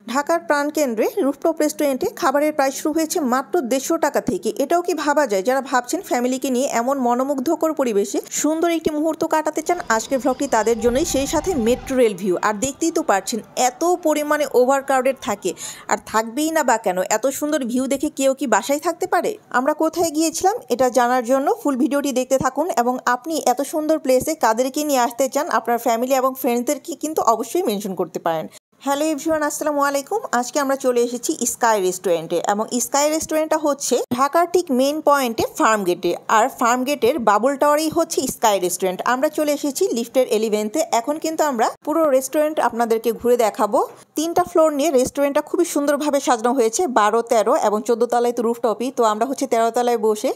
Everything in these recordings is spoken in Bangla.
ঢাকার প্রাণকেন্দ্রে রুফটপ রেস্টুরেন্টে খাবারের প্রাইস শুরু হয়েছে মাত্র 150 টাকা থেকে। এটাও কি ভাবা যায়? যারা ভাবছেন ফ্যামিলিকে নিয়ে এমন মনোমুগ্ধকর পরিবেশে সুন্দর একটি মুহূর্ত কাটাতে চান, আজকের ভ্লগটি তাদের জন্যই। সেই সাথে মেট্রো রেল ভিউ। আর দেখতেই তো পারছেন এত পরিমাণে ওভারক্রাউডেড থাকে, আর থাকবেই না বা কেন? এত সুন্দর ভিউ দেখে কেউ কি বাসায় থাকতে পারে? আমরা কোথায় গিয়েছিলাম এটা জানার জন্য ফুল ভিডিওটি দেখতে থাকুন, এবং আপনি এত সুন্দর প্লেসে কাদেরকে নিয়ে আসতে চান আপনার ফ্যামিলি এবং ফ্রেন্ডসদেরকে কিন্তু অবশ্যই মেনশন করতে পারেন। হ্যালো এভরিওয়ান, আসসালামু আলাইকুম। আজকে আমরা চলে এসেছি স্কাই রেস্টুরেন্টে, এবং স্কাই রেস্টুরেন্টটা হচ্ছে ঢাকার ঠিক মেইন পয়েন্টে ফার্ম গেটে, আর ফার্ম গেটের বাবুল টাওয়ারেই হচ্ছে স্কাই রেস্টুরেন্ট। আমরা চলে এসেছি লিফটের 11তে। এখন কিন্তু আমরা পুরো রেস্টুরেন্ট আপনাদেরকে ঘুরে দেখাবো। 3টা ফ্লোর নিয়ে রেস্টুরেন্টটা খুবই সুন্দরভাবে সাজানো হয়েছে, 12, 13 এবং 14 তলায় তো রুফটপই। তো আমরা হচ্ছে 13 তলায় বসে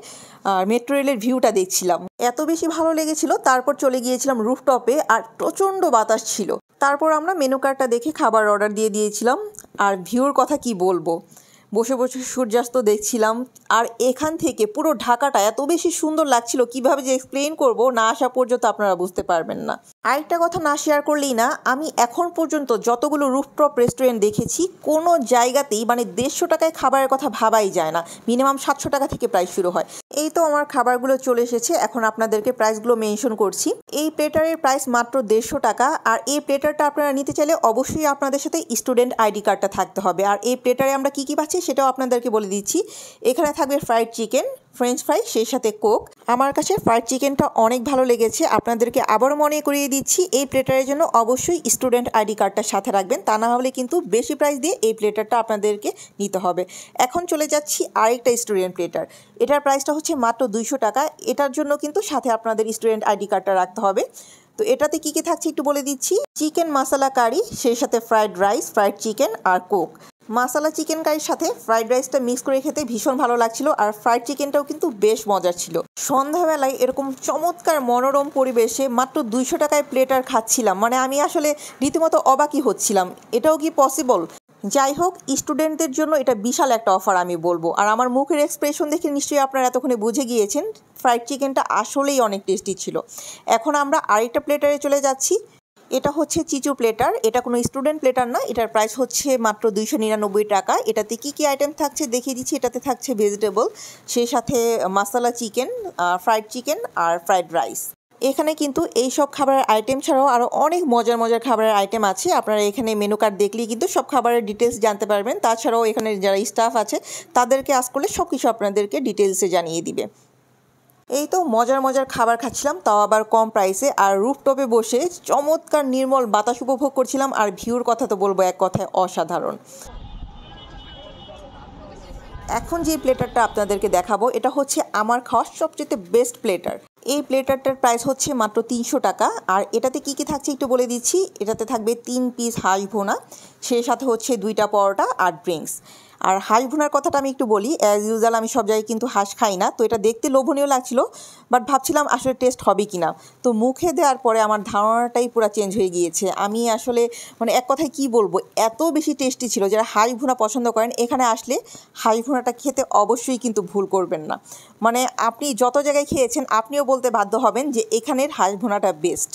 মেট্রো রেলের ভিউটা দেখছিলাম। এত বেশি ভালো লেগেছিল, তারপর চলে গিয়েছিলাম রুফটপে, আর প্রচণ্ড বাতাস ছিল। তারপর আমরা মেনু কার্ডটা দেখে খাবার অর্ডার দিয়ে দিয়েছিলাম। আর ভিউর কথা কি বলবো, বসে বসে সূর্যাস্ত দেখছিলাম। আর এখান থেকে পুরো ঢাকাটা এত বেশি সুন্দর লাগছিল, কিভাবে যে এক্সপ্লেইন করব, না আসা পর্যন্ত আপনারা বুঝতে পারবেন না। আরেকটা কথা না শেয়ার করলেই না, আমি এখন পর্যন্ত যতগুলো রুফটপ রেস্টুরেন্ট দেখেছি, কোনো জায়গাতেই মানে 150 টাকায় খাবারের কথা ভাবাই যায় না। মিনিমাম 700 টাকা থেকে প্রাইস শুরু হয়। এই তো আমার খাবারগুলো চলে এসেছে, এখন আপনাদেরকে প্রাইসগুলো মেনশন করছি। এই প্লেটারের প্রাইস মাত্র 150 টাকা। আর এই প্লেটারটা আপনারা নিতে চাইলে অবশ্যই আপনাদের সাথে স্টুডেন্ট আইডি কার্ডটা থাকতে হবে। আর এই প্লেটারে আমরা কী কী পাচ্ছি সেটাও আপনাদেরকে বলে দিচ্ছি। এখানে থাকবে ফ্রাইড চিকেন, ফ্রেঞ্চ ফ্রাই, সেই সাথে কোক। আমার কাছে ফ্রাইড চিকেনটা অনেক ভালো লেগেছে। আপনাদেরকে আবারও মনে করিয়ে দিচ্ছি, এই প্লেটারের জন্য অবশ্যই স্টুডেন্ট আইডি কার্ডটা সাথে রাখবেন, তা না হলে কিন্তু বেশি প্রাইস দিয়ে এই প্লেটারটা আপনাদেরকে নিতে হবে। এখন চলে যাচ্ছি আরেকটা স্টুডেন্ট প্লেটার। এটার প্রাইসটা হচ্ছে মাত্র 200 টাকা। এটার জন্য কিন্তু সাথে আপনাদের স্টুডেন্ট আইডি কার্ডটা রাখতে হবে। তো এটাতে কী কী থাকছে একটু বলে দিচ্ছি। চিকেন মশলা কারি, সেই সাথে ফ্রাইড রাইস, ফ্রাইড চিকেন আর কোক। মশলা চিকেন কারির সাথে ফ্রাইড রাইসটা মিক্স করে খেতে ভীষণ ভালো লাগছিল, আর ফ্রাইড চিকেনটাও কিন্তু বেশ মজার ছিল। সন্ধ্যাবেলায় এরকম চমৎকার মনোরম পরিবেশে মাত্র 200 টাকায় প্লেটার খাচ্ছিলাম, মানে আমি আসলে রীতিমতো অবাকই হচ্ছিলাম, এটাও কি পসিবল? যাই হোক, স্টুডেন্টদের জন্য এটা বিশাল একটা অফার আমি বলবো। আর আমার মুখের এক্সপ্রেশন দেখে নিশ্চয়ই আপনারা এতক্ষণে বুঝে গিয়েছেন ফ্রাইড চিকেনটা আসলেই অনেক টেস্টি ছিল। এখন আমরা আরেকটা প্লেটারে চলে যাচ্ছি। এটা হচ্ছে চিচু প্লেটার। এটা কোনো স্টুডেন্ট প্লেটার না, এটার প্রাইস হচ্ছে মাত্র 299 টাকা। এটাতে কী কী আইটেম থাকছে দেখিয়ে দিচ্ছি। এটাতে থাকছে ভেজিটেবল, সেই সাথে মশলা চিকেন, ফ্রাইড চিকেন আর ফ্রাইড রাইস। এখানে কিন্তু এই সব খাবারের আইটেম ছাড়াও আরও অনেক মজার মজার খাবারের আইটেম আছে। আপনারা এখানে মেনু কার্ড দেখলেই কিন্তু সব খাবারের ডিটেলস জানতে পারবেন। তাছাড়াও এখানে যারা স্টাফ আছে তাদেরকে আস্ক করলে সব কিছু আপনাদেরকে ডিটেলসে জানিয়ে দিবে। এই তো মজার মজার খাবার খাচ্ছিলাম, তাও আবার কম প্রাইসে, আর রুফটপে বসে চমৎকার নির্মল বাতাস উপভোগ করছিলাম। আর ভিউর কথা তো বলবো এক কথায় অসাধারণ। এখন যে প্লেটারটা আপনাদেরকে দেখাবো, এটা হচ্ছে আমার খাওয়া সবচেয়ে বেস্ট প্লেটার। এই প্লেটারটার প্রাইস হচ্ছে মাত্র 300 টাকা। আর এটাতে কি কি থাকছে একটু বলে দিচ্ছি। এটাতে থাকবে 3 পিস হাঁস ভুনা, সেই সাথে হচ্ছে 2টা পরোটা আর ড্রিঙ্কস। আর হাঁস ভুনার কথাটা আমি একটু বলি, অ্যাজ ইউজুয়াল আমি সব জায়গায় কিন্তু হাঁস খাই না, তো এটা দেখতে লোভনীয় লাগছিল, বাট ভাবছিলাম আসলে টেস্ট হবে কি না। তো মুখে দেওয়ার পরে আমার ধারণাটাই পুরো চেঞ্জ হয়ে গিয়েছে। আমি আসলে মানে এক কথায় কী বলবো, এত বেশি টেস্টি ছিল। যারা হাঁস ভুনা পছন্দ করেন এখানে আসলে হাঁস ভুনাটা খেতে অবশ্যই কিন্তু ভুল করবেন না। মানে আপনি যত জায়গায় খেয়েছেন আপনিও বলতে বাধ্য হবেন যে এখানের হাঁস ভুনাটা বেস্ট।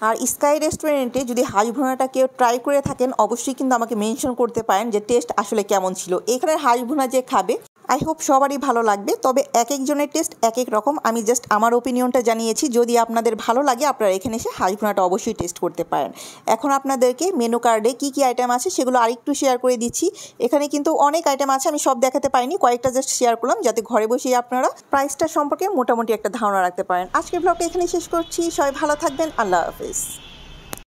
আর স্কাই রেস্টুরেন্টে যদি হাঁস ভুনাটা কেউ ট্রাই করে থাকেন অবশ্যই কিন্তু আমাকে মেনশন করতে পারেন যে টেস্ট আসলে কেমন ছিল। এখানের হাঁস ভুনা যে খাবে আই হোপ সবারই ভালো লাগবে, তবে এক একজনের টেস্ট এক এক রকম। আমি জাস্ট আমার ওপিনিয়নটা জানিয়েছি। যদি আপনাদের ভালো লাগে আপনারা এখানে এসে হাঁস ভুনাটা অবশ্যই টেস্ট করতে পারেন। এখন আপনাদেরকে মেনু কার্ডে কী কী আইটেম আছে সেগুলো আরেকটু শেয়ার করে দিচ্ছি। এখানে কিন্তু অনেক আইটেম আছে, আমি সব দেখাতে পারিনি, কয়েকটা জাস্ট শেয়ার করলাম যাতে ঘরে বসেই আপনারা প্রাইসটা সম্পর্কে মোটামুটি একটা ধারণা রাখতে পারেন। আজকের ব্লগটা এখানে শেষ করছি। সবাই ভালো থাকবেন, আল্লাহ হাফেজ।